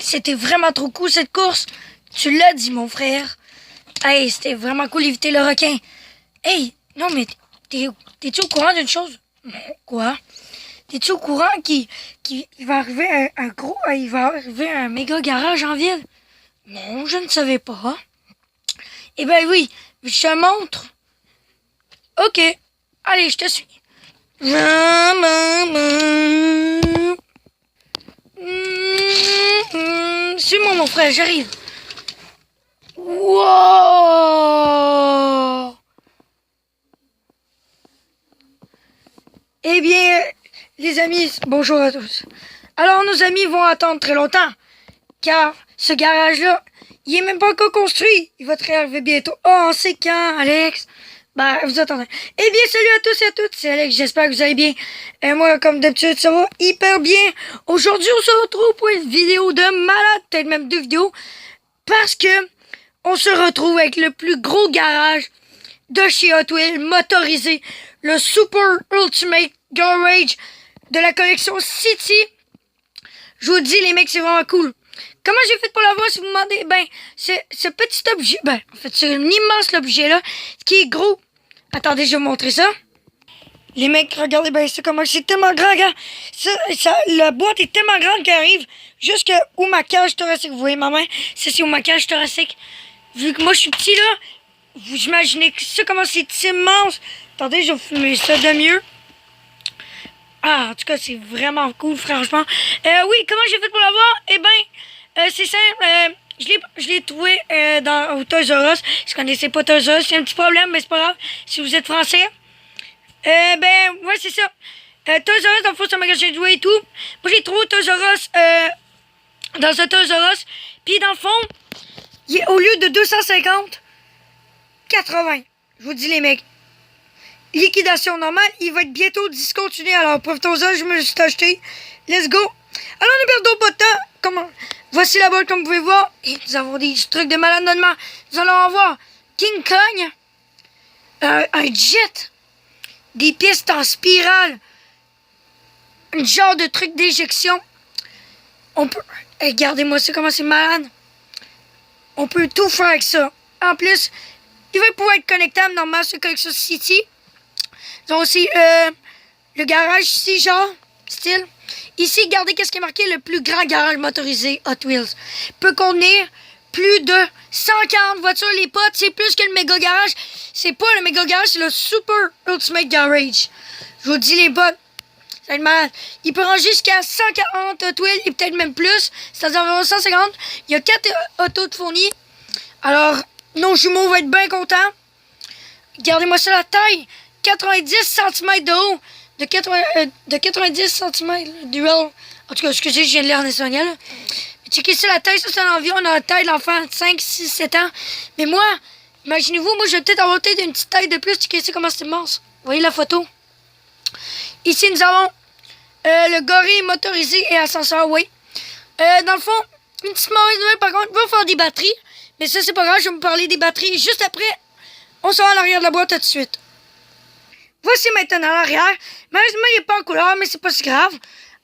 c'était vraiment trop cool cette course. Tu l'as dit, mon frère. Hey, c'était vraiment cool d'éviter le requin. Hey, non, mais t'es-tu au courant d'une chose? Quoi? T'es-tu au courant qu'il va arriver il va arriver un méga garage en ville? Non, je ne savais pas. Eh ben oui, je te montre. Ok, allez, je te suis. Suis-moi, mon frère, j'arrive. Wow! Eh bien, les amis, bonjour à tous. Alors, nos amis vont attendre très longtemps, car ce garage-là, il est même pas encore construit. Il va te arriver bientôt. Oh, c'est quand, Alex? Ben, vous attendez. Eh bien, salut à tous et à toutes, c'est Alex, j'espère que vous allez bien. Et moi, comme d'habitude, ça va hyper bien. Aujourd'hui, on se retrouve pour une vidéo de malade, peut-être même 2 vidéos, parce que on se retrouve avec le plus gros garage de chez Hot Wheels motorisé, le Super Ultimate Garage de la collection City. Je vous dis, les mecs, c'est vraiment cool. Comment j'ai fait pour l'avoir, si vous me demandez? Ben, c'est ce petit objet, ben, en fait, c'est un immense objet-là, qui est gros. Attendez, je vais vous montrer ça. Les mecs, regardez bien ça, comment c'est tellement grand, regarde. La boîte est tellement grande qu'elle arrive jusqu'à où ma cage thoracique. Vous voyez ma main? Ça, c'est où ma cage thoracique. Vu que moi, je suis petit, là, vous imaginez que ça, comment c'est immense. Attendez, je vais vous filmer ça de mieux. Ah, en tout cas, c'est vraiment cool, franchement. Oui, comment j'ai fait pour l'avoir? Eh bien, c'est simple. Je l'ai trouvé au Toys R Us. Si vous connaissez pas Toys R Us, c'est un petit problème, mais c'est pas grave. Si vous êtes français. Ben, ouais, c'est ça. Toys R Us, dans le fond, c'est un magasin de jouets et tout. Moi, je l'ai trouvé au Toys R Us, dans un Toys R Us. Puis, dans le fond, au lieu de 250, 80. Je vous dis, les mecs. Liquidation normale, il va être bientôt discontinué. Alors, profitons-en, je me le suis acheté. Let's go. Alors, ne perdons pas de temps. Voici la boîte, comme vous pouvez voir. Et nous avons des trucs de malade dedans. Nous allons avoir King Kong, un jet, des pistes en spirale, un genre de truc d'éjection. On peut... Regardez-moi ça, comment c'est malade. On peut tout faire avec ça. En plus, il va pouvoir être connectable normalement sur Collection City. Ils ont aussi le garage ici, genre, style. Ici, regardez qu'est-ce qui est marqué, le plus grand garage motorisé Hot Wheels. Peut contenir plus de 140 voitures. Les potes, c'est plus que le méga garage. C'est pas le méga garage, c'est le Super Ultimate Garage. Je vous dis, les potes, ça va être malade. Il peut ranger jusqu'à 140 Hot Wheels et peut-être même plus. C'est-à-dire environ 150. Il y a 4 autos de fournis. Alors, nos jumeaux vont être bien contents. Regardez-moi ça, la taille. 90 cm de haut. De 90 cm du haut. En tout cas, excusez, je viens de lire en espagnol. Checkez ça, la taille. Ça, c'est environ la taille d'enfant de 5, 6, 7 ans. Mais moi, imaginez-vous, moi, je vais peut-être avoir une petite taille de plus. Checkez ça, comment c'est immense. Vous voyez la photo? Ici, nous avons le gorille motorisé et ascenseur, oui. Dans le fond, une petite mauvaise nouvelle, par contre, il va faire des batteries. Mais ça, c'est pas grave, je vais vous parler des batteries juste après. On sort à l'arrière de la boîte tout de suite. Voici maintenant l'arrière. Malheureusement, il n'est pas en couleur, mais c'est pas si grave.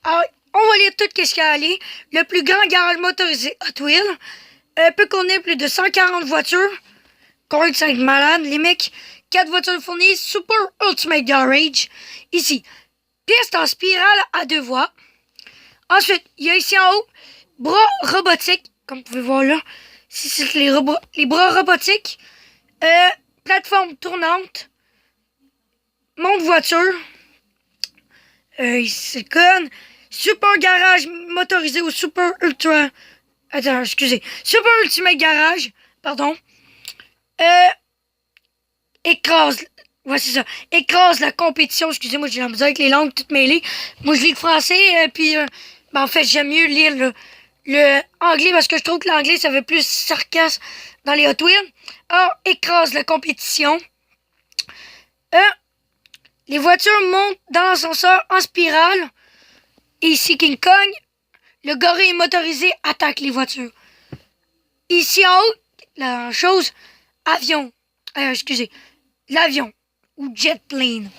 Alors, on va lire tout ce qu'il y a à aller. Le plus grand garage motorisé Hot Wheels peut contenir plus de 140 voitures. Combien de 5 malades, les mecs. 4 voitures fournies. Super Ultimate Garage. Ici, piste en spirale à 2 voies. Ensuite, il y a ici en haut, bras robotiques. Comme vous pouvez voir là. C'est les bras robotiques. Plateforme tournante. Monte-voiture. C'est con. Super garage motorisé au Super Ultra. Attends, excusez. Super Ultimate Garage. Pardon. Écrase. Ouais, c'est ça. Écrase la compétition. Excusez-moi, j'ai la misère avec les langues toutes mêlées. Moi, je lis le français. Puis, en fait, j'aime mieux lire le anglais parce que je trouve que l'anglais, ça fait plus sarcasme dans les Hot Wheels. Alors, écrase la compétition. Les voitures montent dans l'ascenseur en spirale. Et ici, King Kong, le gorille motorisé attaque les voitures. Ici en haut, la chose, avion. Excusez, l'avion ou jet plane.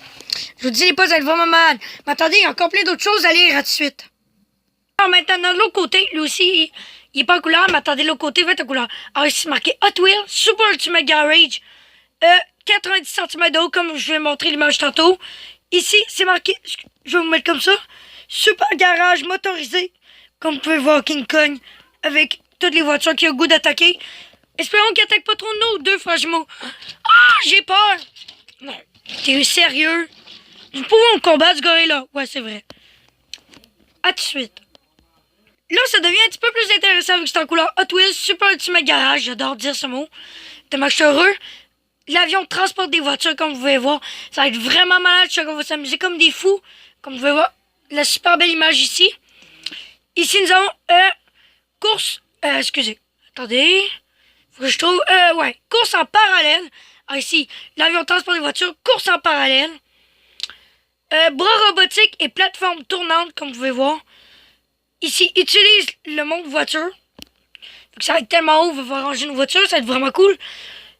Je vous dis, les potes, ça va être vraiment mal. Mais attendez, il y a encore plein d'autres choses à lire tout de suite. Alors maintenant, de l'autre côté, lui aussi, il est pas en couleur, mais attendez, l'autre côté va être en couleur. Alors ici, c'est marqué Hot Wheels Super Ultimate Garage. 90 cm de haut, comme je vais montrer l'image tantôt. Ici, c'est marqué, je vais vous mettre comme ça, Super Garage motorisé. Comme vous pouvez voir, King Kong, avec toutes les voitures qui ont le goût d'attaquer. Espérons qu'il attaque pas trop de nous, deux frères jumeaux. Ah, j'ai peur. Non, t'es sérieux? Nous pouvons combattre ce gorille-là. Ouais, c'est vrai. À tout de suite. Là, ça devient un petit peu plus intéressant vu que c'est en couleur Hot Wheels Super Ultimate Garage. J'adore dire ce mot. Tellement que je suis heureux. L'avion transporte des voitures, comme vous pouvez voir. Ça va être vraiment malade. Je sais qu'on va s'amuser comme des fous. Comme vous pouvez voir, la super belle image ici. Ici, nous avons course. Excusez. Attendez. Faut que je trouve. Ouais. Course en parallèle. Ah, ici, l'avion transporte des voitures. Course en parallèle. Bras robotique et plateforme tournante, comme vous pouvez voir. Ici, utilise le monde voiture. Ça va être tellement haut, on va pouvoir ranger une voiture, ça va être vraiment cool.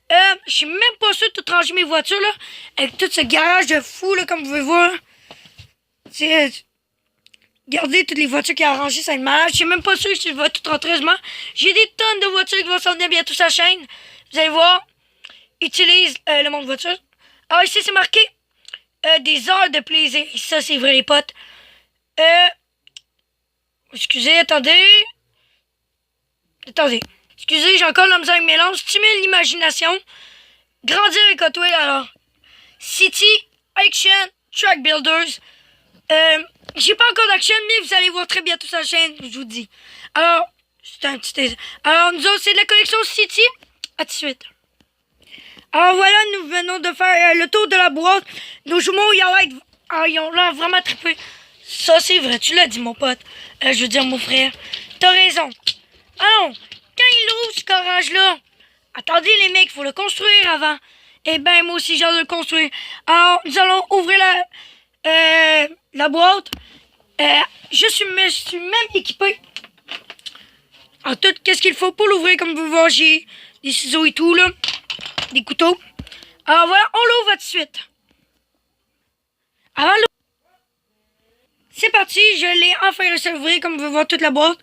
Je suis même pas sûr de tout ranger mes voitures, là. Avec tout ce garage de fou, là, comme vous pouvez voir. Regardez toutes les voitures qu'il y a à ranger, ça va être malade. Je suis même pas sûr si je vais tout rentrer. J'ai des tonnes de voitures qui vont s'en venir bientôt sur la chaîne. Vous allez voir. Utilise le monde voiture. Alors ici, c'est marqué des heures de plaisir. Ça, c'est vrai, les potes. Excusez, attendez. Excusez, j'ai encore la misère avec mes langues. Stimule l'imagination. Grandir avec Hot Wheels, alors. City, Action, Track Builders. J'ai pas encore d'action, mais vous allez voir très bientôt sur la chaîne, je vous dis. Alors, c'est un petit... Alors, nous autres, c'est de la collection City. À tout de suite. Alors voilà, nous venons de faire le tour de la boîte. Nos jumeaux, ils ont l'air vraiment trippés. Ça, c'est vrai, tu l'as dit, mon pote. Je veux dire, mon frère. T'as raison. Alors, quand il ouvre ce garage-là, attendez les mecs, il faut le construire avant. Eh ben, moi aussi, j'ai hâte de le construire. Alors, nous allons ouvrir la boîte. Je suis même équipé en tout qu'est-ce qu'il faut pour l'ouvrir, comme vous voyez, j'ai des ciseaux et tout, là. Des couteaux. Alors voilà, on l'ouvre tout de suite. Avant c'est parti, je l'ai enfin réussi à l'ouvrir, comme vous pouvez voir toute la boîte.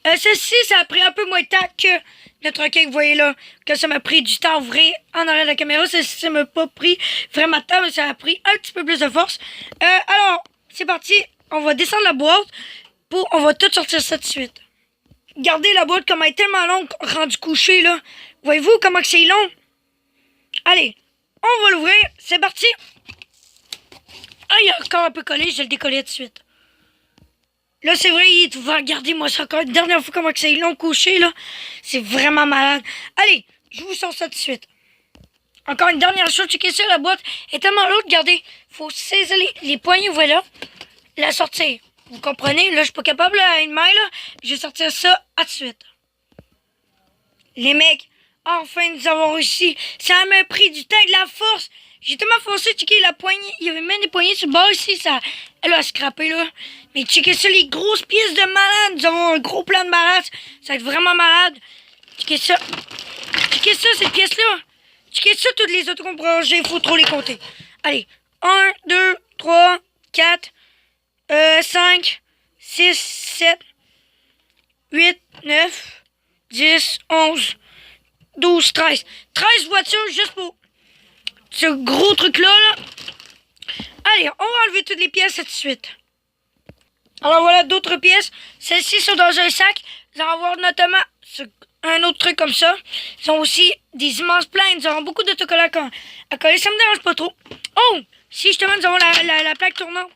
Ceci, ça a pris un peu moins de temps que notre requin que vous voyez là, que ça m'a pris du temps à ouvrir en arrière de la caméra. Ça m'a pas pris vraiment de temps, mais ça a pris un petit peu plus de force. Alors, c'est parti, on va descendre la boîte, on va tout sortir ça tout de suite. Regardez la boîte, comme elle est tellement longue, rendue couchée là. Voyez-vous comment c'est long? Allez, on va l'ouvrir, c'est parti. Ah, il est encore un peu collé, je vais le décoller tout de suite. Là, c'est vrai, il est ouvert. Regardez-moi ça encore une dernière fois comment c'est long couché, là. C'est vraiment malade. Allez, je vous sors ça tout de suite. Encore une dernière chose, checkez ça, la boîte est tellement lourde, regardez. Faut saisir les poignées, voilà. La sortir. Vous comprenez? Là, je suis pas capable, là, à une main, là. Je vais sortir ça à tout de suite. Les mecs, enfin, nous avons réussi. Ça m'a pris du temps et de la force. J'ai tellement forcé, checker la poignée. Il y avait même des poignées sur le bord ici. Elle a scrappé là. Mais checkez ça, les grosses pièces de malade. Nous avons un gros plan de malade. Ça va être vraiment malade. Checkez ça. Checkez ça, cette pièce-là. Checkez ça, toutes les autres qu'on peut ranger. Il faut trop les compter. Allez. 1, 2, 3, 4, 5, 6, 7, 8, 9, 10, 11, 12, 13. 13 voitures juste pour ce gros truc-là, là. Allez, on va enlever toutes les pièces tout de suite. Alors voilà d'autres pièces. Celles-ci sont dans un sac. Nous allons avoir notamment un autre truc comme ça. Ils ont aussi des immenses plaques. Nous avons beaucoup d'autocollants à coller. Ça me dérange pas trop. Oh! Si justement nous avons la plaque tournante.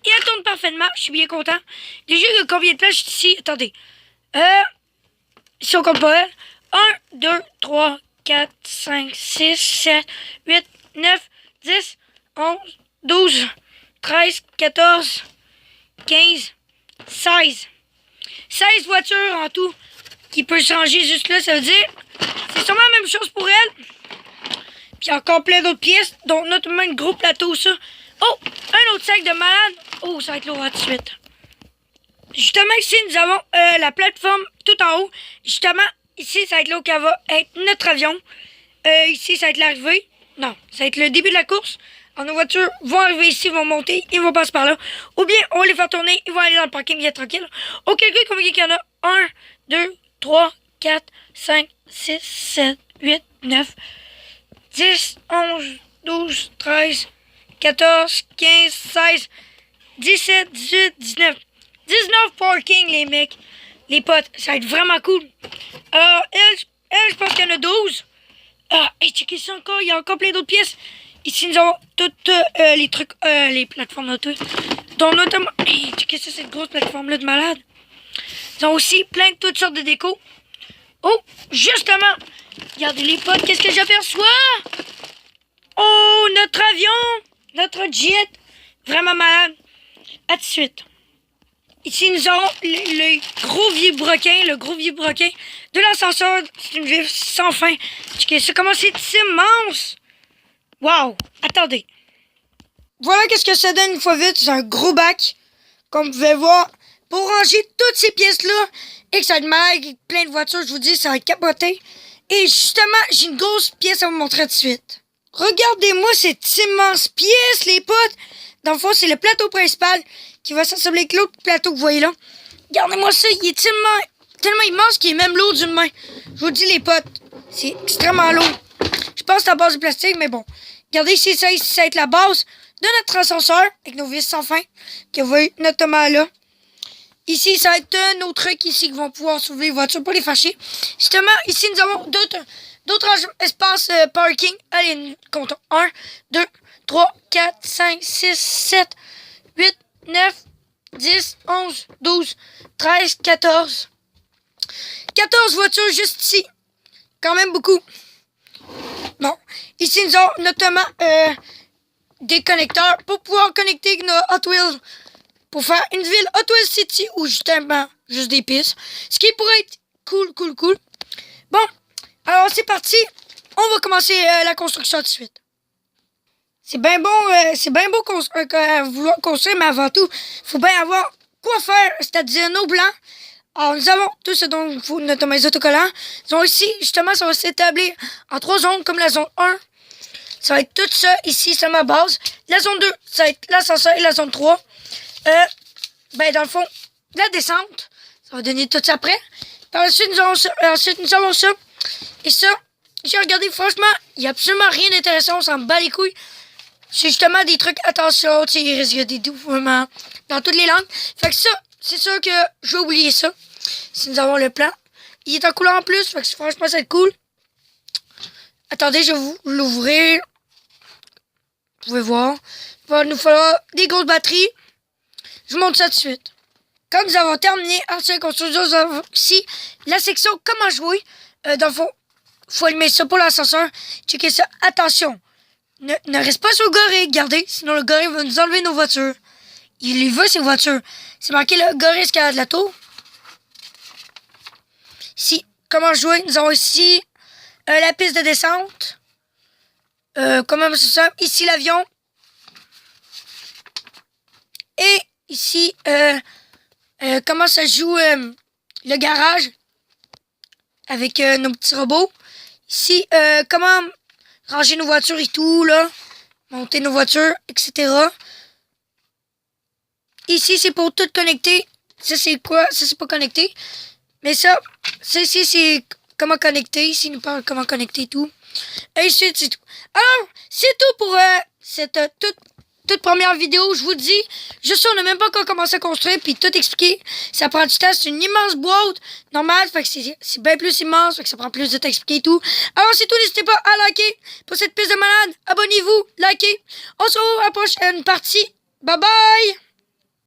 Et elle tourne parfaitement. Je suis bien content. Déjà, combien de places ici? Attendez. Si on compte pas elle. 1, 2, 3, 4, 5, 6, 7, 8, 9, 10, 11, 12, 13, 14, 15, 16. 16 voitures en tout qui peut se ranger juste là, ça veut dire c'est sûrement la même chose pour elle. Puis encore plein d'autres pièces, dont notamment un gros plateau, ça. Oh, un autre sac de malade. Oh, ça va être lourd tout de suite. Justement, ici, nous avons la plateforme tout en haut. Justement, ici, ça va être là où va être notre avion. Ici, ça va être l'arrivée. Non, ça va être le début de la course. Alors, nos voitures vont arriver ici, vont monter, ils vont passer par là. Ou bien, on va les faire tourner, ils vont aller dans le parking bien tranquille. Auquel cas, combien qu'il y en a? 1, 2, 3, 4, 5, 6, 7, 8, 9, 10, 11, 12, 13, 14, 15, 16, 17, 18, 19. 19 parking, les mecs. Les potes, ça va être vraiment cool. Alors, elle je pense qu'il y en a 12. Ah, et checkez ça encore, il y a encore plein d'autres pièces. Ici, nous avons toutes les trucs, les plateformes d'auto. Dont notamment, hey, checkez ça, cette grosse plateforme-là de malade. Ils ont aussi plein de toutes sortes de déco. Oh, justement, regardez les potes, qu'est-ce que j'aperçois? Oh, notre avion, notre jet, vraiment malade. À tout de suite. Ici, nous avons le gros vieux broquin de l'ascenseur. C'est une vue sans fin. Checkez ça, comment c'est immense. Wow, attendez. Voilà qu'est-ce que ça donne une fois vite. C'est un gros bac, comme vous pouvez voir, pour ranger toutes ces pièces-là. Et que ça va être mal, avec plein de voitures, je vous dis, ça va être capoté. Et justement, j'ai une grosse pièce à vous montrer tout de suite. Regardez-moi cette immense pièce, les potes. Dans le fond, c'est le plateau principal qui va s'assembler avec l'autre plateau que vous voyez là. Regardez-moi ça, il est tellement immense qu'il est même lourd d'une main. Je vous dis, les potes, c'est extrêmement lourd. Je pense que c'est à base de plastique, mais bon. Regardez ici, ça va être la base de notre ascenseur, avec nos vis sans fin, que vous voyez notamment là. Ici, ça va être nos trucs ici qui vont pouvoir soulever les voitures pour les fâcher. Justement, ici, nous avons d'autres espaces parking. Allez, comptons. 1, 2, 3, 4, 5, 6, 7, 8, 9, 10, 11, 12, 13, 14. 14 voitures juste ici. Quand même beaucoup. Bon. Ici, nous avons notamment des connecteurs pour pouvoir connecter nos Hot Wheels. Pour faire une ville Hot Wheels City ou justement juste des pistes. Ce qui pourrait être cool. Bon, alors c'est parti. On va commencer la construction tout de suite. C'est bien beau vouloir construire, mais avant tout, il faut bien avoir quoi faire, c'est-à-dire nos plans. Alors, nous avons tout ce dont il faut, notamment les autocollants. Ils ont ici, justement, ça va s'établir en 3 zones, comme la zone 1. Ça va être tout ça, ici, c'est ma base. La zone 2, ça va être l'ascenseur et la zone 3. Dans le fond, la descente, ça va donner tout ça après. Par la suite, nous avons ça. Et ça, j'ai regardé, franchement, il n'y a absolument rien d'intéressant, on s'en bat les couilles. C'est justement des trucs, attention, tu sais, il risque des défouements dans toutes les langues. Fait que ça, c'est sûr que je vais oublier ça. Si nous avons le plan. Il est en couleur en plus, fait que franchement, ça va être cool. Attendez, je vais vous l'ouvrir. Vous pouvez voir. Il va nous falloir des grosses batteries. Je vous montre ça tout de suite. Quand nous avons terminé cette construction, nous avons ici la section comment jouer. Dans le fond, il faut allumer ça pour l'ascenseur. Checkez ça. Attention. Ne reste pas sur le gorille, regardez. Sinon, le gorille va nous enlever nos voitures. Il y veut, ces voitures. C'est marqué le gorille escalade la tour. Ici, comment jouer. Nous avons ici la piste de descente. Comment c'est ça? Ici, l'avion. Et ici, comment ça joue le garage avec nos petits robots. Ici, comment ranger nos voitures et tout, là. Monter nos voitures, etc. Ici, c'est pour tout connecter. Ça, c'est quoi? Ça, c'est pas connecté. Mais ça ici, c'est comment connecter. Ici, il nous parle comment connecter et tout. Et ici, c'est tout. Alors, c'est tout pour cette toute première vidéo. Je vous dis, juste ça, on n'a même pas encore commencé à construire puis tout expliquer. Ça prend du temps. C'est une immense boîte normale. Fait que c'est bien plus immense. Fait que ça prend plus de temps à expliquer et tout. Alors, c'est tout. N'hésitez pas à liker pour cette piste de malade. Abonnez-vous, likez. On se retrouve à la prochaine partie. Bye bye!